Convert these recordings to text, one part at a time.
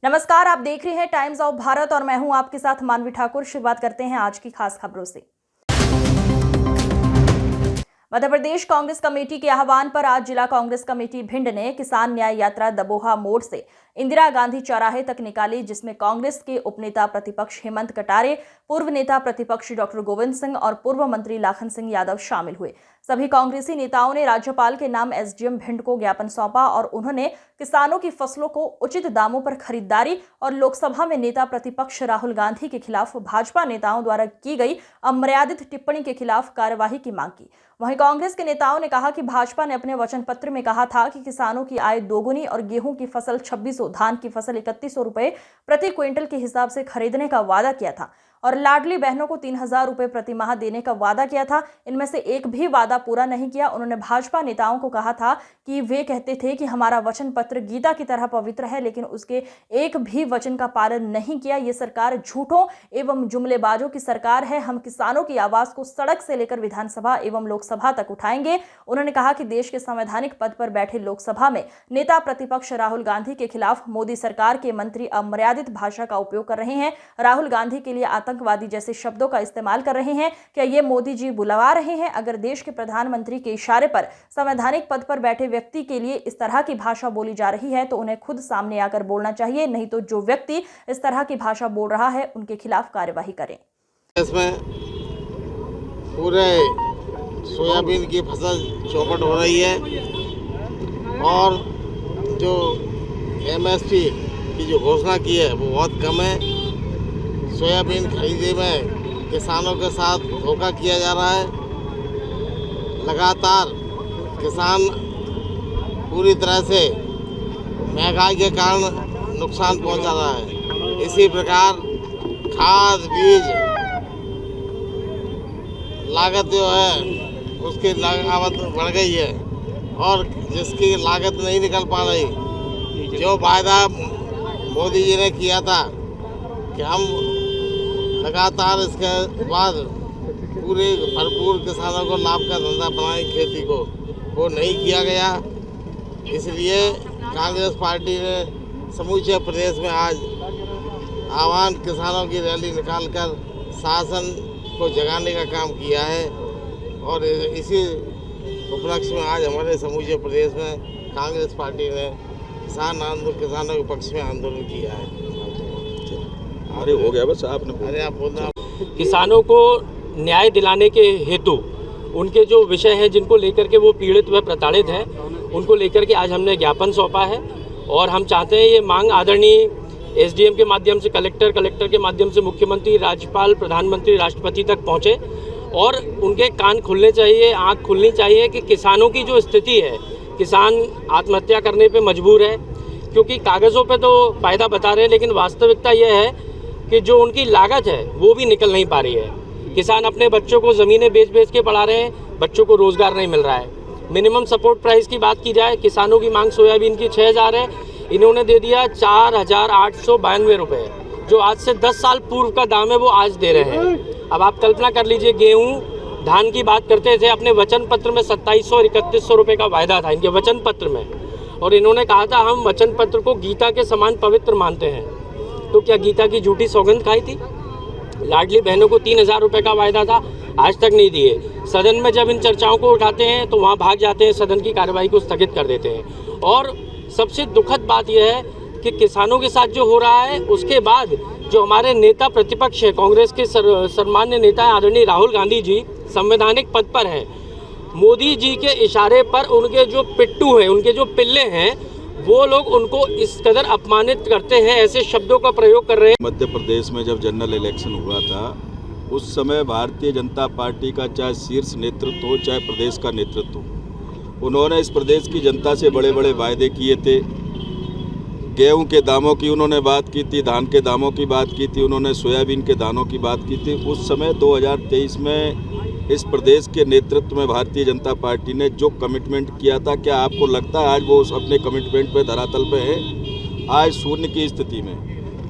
नमस्कार, आप देख रहे हैं टाइम्स ऑफ भारत और मैं हूं आपके साथ मानवी ठाकुर। शुरुआत करते हैं आज की खास खबरों से। मध्य प्रदेश कांग्रेस कमेटी के आह्वान पर आज जिला कांग्रेस कमेटी भिंड ने किसान न्याय यात्रा दबोहा मोड़ से इंदिरा गांधी चौराहे तक निकाली, जिसमें कांग्रेस के उपनेता प्रतिपक्ष हेमंत कटारे, पूर्व नेता प्रतिपक्ष डॉक्टर गोविंद सिंह और पूर्व मंत्री लाखन सिंह यादव शामिल हुए। सभी कांग्रेसी नेताओं ने राज्यपाल के नाम एसडीएम भिंड को ज्ञापन सौंपा और उन्होंने किसानों की फसलों को उचित दामों पर खरीदारी और लोकसभा में नेता प्रतिपक्ष राहुल गांधी के खिलाफ भाजपा नेताओं द्वारा की गई अमर्यादित टिप्पणी के खिलाफ कार्यवाही की मांग की। वहीं कांग्रेस के नेताओं ने कहा कि भाजपा ने अपने वचन पत्र में कहा था कि किसानों की आय दोगुनी और गेहूं की फसल 2600, धान की फसल 3100 रुपए प्रति क्विंटल के हिसाब से खरीदने का वादा किया था और लाडली बहनों को 3000 रुपए प्रति माह देने का वादा किया था। इनमें से एक भी वादा पूरा नहीं किया। उन्होंने भाजपा नेताओं को कहा था कि वे कहते थे कि हमारा वचन पत्र गीता की तरह पवित्र है, लेकिन उसके एक भी वचन का पालन नहीं किया। ये सरकार झूठों एवं जुमलेबाजों की सरकार है। हम किसानों की आवाज को सड़क से लेकर विधानसभा एवं लोकसभा तक उठाएंगे। उन्होंने कहा कि देश के संवैधानिक पद पर बैठे लोकसभा में नेता प्रतिपक्ष राहुल गांधी के खिलाफ मोदी सरकार के मंत्री अमर्यादित भाषा का उपयोग कर रहे हैं, राहुल गांधी के लिए आतंकवादी जैसे शब्दों का इस्तेमाल कर रहे हैं। क्या ये मोदी जी बुलवा रहे हैं? अगर देश के प्रधानमंत्री के इशारे पर संवैधानिक पद पर बैठे व्यक्ति के लिए इस तरह की भाषा बोली जा रही है तो उन्हें खुद सामने आकर बोलना चाहिए, नहीं तो जो व्यक्ति इस तरह की भाषा बोल रहा है उनके खिलाफ कार्यवाही करें। इसमें पूरे सोयाबीन की फसल चौपट हो रही है और जो एमएसपी की जो घोषणा की है वो बहुत कम है। सोयाबीन खरीदने में किसानों के साथ धोखा किया जा रहा है। लगातार किसान पूरी तरह से महंगाई के कारण नुकसान पहुंचा रहा है। इसी प्रकार खाद बीज लागत जो है उसकी लागत बढ़ गई है और जिसकी लागत नहीं निकल पा रही। जो वायदा मोदी जी ने किया था कि हम लगातार इसके बाद पूरे भरपूर किसानों को लाभ का धंधा बनाएं खेती को, वो नहीं किया गया। इसलिए कांग्रेस पार्टी ने समूचे प्रदेश में आज आह्वान किसानों की रैली निकालकर शासन को जगाने का काम किया है और इसी उपलक्ष्य में आज हमारे समूचे प्रदेश में कांग्रेस पार्टी ने किसानों के पक्ष में आंदोलन किया है। अरे हो गया बस आपने। अरे आप बोलना। किसानों को न्याय दिलाने के हेतु उनके जो विषय हैं जिनको लेकर के वो पीड़ित व प्रताड़ित हैं, उनको लेकर के आज हमने ज्ञापन सौंपा है और हम चाहते हैं ये मांग आदरणीय एसडीएम के माध्यम से कलेक्टर के माध्यम से मुख्यमंत्री, राज्यपाल, प्रधानमंत्री, राष्ट्रपति तक पहुँचे और उनके कान खुलने चाहिए, आँख खुलनी चाहिए कि किसानों की जो स्थिति है, किसान आत्महत्या करने पे मजबूर है क्योंकि कागज़ों पे तो फ़ायदा बता रहे हैं, लेकिन वास्तविकता यह है कि जो उनकी लागत है वो भी निकल नहीं पा रही है। किसान अपने बच्चों को ज़मीनें बेच के पढ़ा रहे हैं, बच्चों को रोज़गार नहीं मिल रहा है। मिनिमम सपोर्ट प्राइस की बात की जाए, किसानों की मांग सोयाबीन की 6000 है, इन्होंने दे दिया 4892 रुपये, जो आज से 10 साल पूर्व का दाम है वो आज दे रहे हैं। अब आप कल्पना कर लीजिए, गेहूँ धान की बात करते थे, अपने वचन पत्र में 2700 और 3100 रुपये का वायदा था इनके वचन पत्र में, और इन्होंने कहा था हम वचन पत्र को गीता के समान पवित्र मानते हैं। तो क्या गीता की झूठी सौगंध खाई थी? लाडली बहनों को 3000 रुपये का वायदा था, आज तक नहीं दिए। सदन में जब इन चर्चाओं को उठाते हैं तो वहाँ भाग जाते हैं, सदन की कार्यवाही को स्थगित कर देते हैं। और सबसे दुखद बात यह है कि किसानों के साथ जो हो रहा है उसके बाद जो हमारे नेता प्रतिपक्ष है, कांग्रेस के सम्मान्य नेता आदरणीय राहुल गांधी जी संवैधानिक पद पर हैं, मोदी जी के इशारे पर उनके जो पिट्टू हैं, उनके जो पिल्ले हैं, वो लोग उनको इस कदर अपमानित करते हैं, ऐसे शब्दों का प्रयोग कर रहे हैं। मध्य प्रदेश में जब जनरल इलेक्शन हुआ था उस समय भारतीय जनता पार्टी का चाहे शीर्ष नेतृत्व हो चाहे प्रदेश का नेतृत्व हो, उन्होंने इस प्रदेश की जनता से बड़े बड़े वायदे किए थे। गेहूं के दामों की उन्होंने बात की थी, धान के दामों की बात की थी, उन्होंने सोयाबीन के दानों की बात की थी। उस समय 2023 में इस प्रदेश के नेतृत्व में भारतीय जनता पार्टी ने जो कमिटमेंट किया था, क्या आपको लगता है आज वो अपने कमिटमेंट पे धरातल पे है? आज शून्य की स्थिति में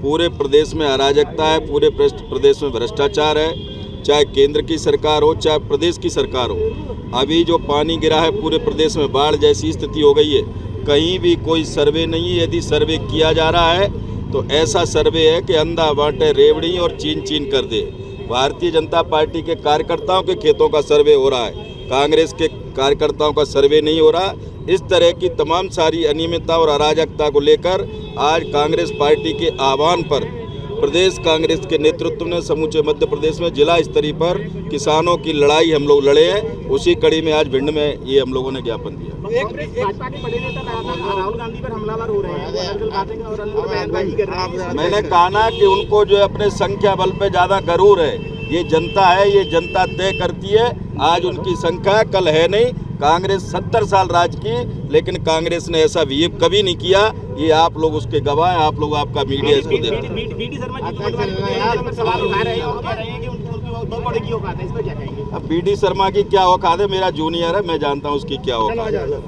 पूरे प्रदेश में अराजकता है, पूरे प्रदेश में भ्रष्टाचार है, चाहे केंद्र की सरकार हो चाहे प्रदेश की सरकार हो। अभी जो पानी गिरा है पूरे प्रदेश में बाढ़ जैसी स्थिति हो गई है, कहीं भी कोई सर्वे नहीं है। यदि सर्वे किया जा रहा है तो ऐसा सर्वे है कि अंधा बांटे रेवड़ी और चीन चीन कर दे। भारतीय जनता पार्टी के कार्यकर्ताओं के खेतों का सर्वे हो रहा है, कांग्रेस के कार्यकर्ताओं का सर्वे नहीं हो रहा। इस तरह की तमाम सारी अनियमितता और अराजकता को लेकर आज कांग्रेस पार्टी के आह्वान पर प्रदेश कांग्रेस के नेतृत्व ने समूचे मध्य प्रदेश में जिला स्तरीय पर किसानों की लड़ाई हम लोग लड़े हैं। उसी कड़ी में आज भिंड में ये हम लोगों ने ज्ञापन दिया। भाजपा के बड़े नेता राहुल गांधी पर हमलावर हो रहे हैं। मैंने कहा ना कि उनको जो है अपने संख्या बल पे ज़्यादा गरूर है। ये जनता है, ये जनता तय करती है। आज उनकी संख्या कल है नहीं। कांग्रेस 70 साल राज की, लेकिन कांग्रेस ने ऐसा बिहेव कभी नहीं किया। ये आप लोग उसके गवाह हैं, आप लोग, आपका मीडिया इसको देखते हैं। बीडी शर्मा जी सवाल उठा रहे हैं और कह रहे हैं कि उनकी दो बड़े की औकात है, इस पर क्या कहेंगे? अब बीडी शर्मा की क्या औकात है? मेरा जूनियर है, मैं जानता हूँ उसकी क्या औकात है।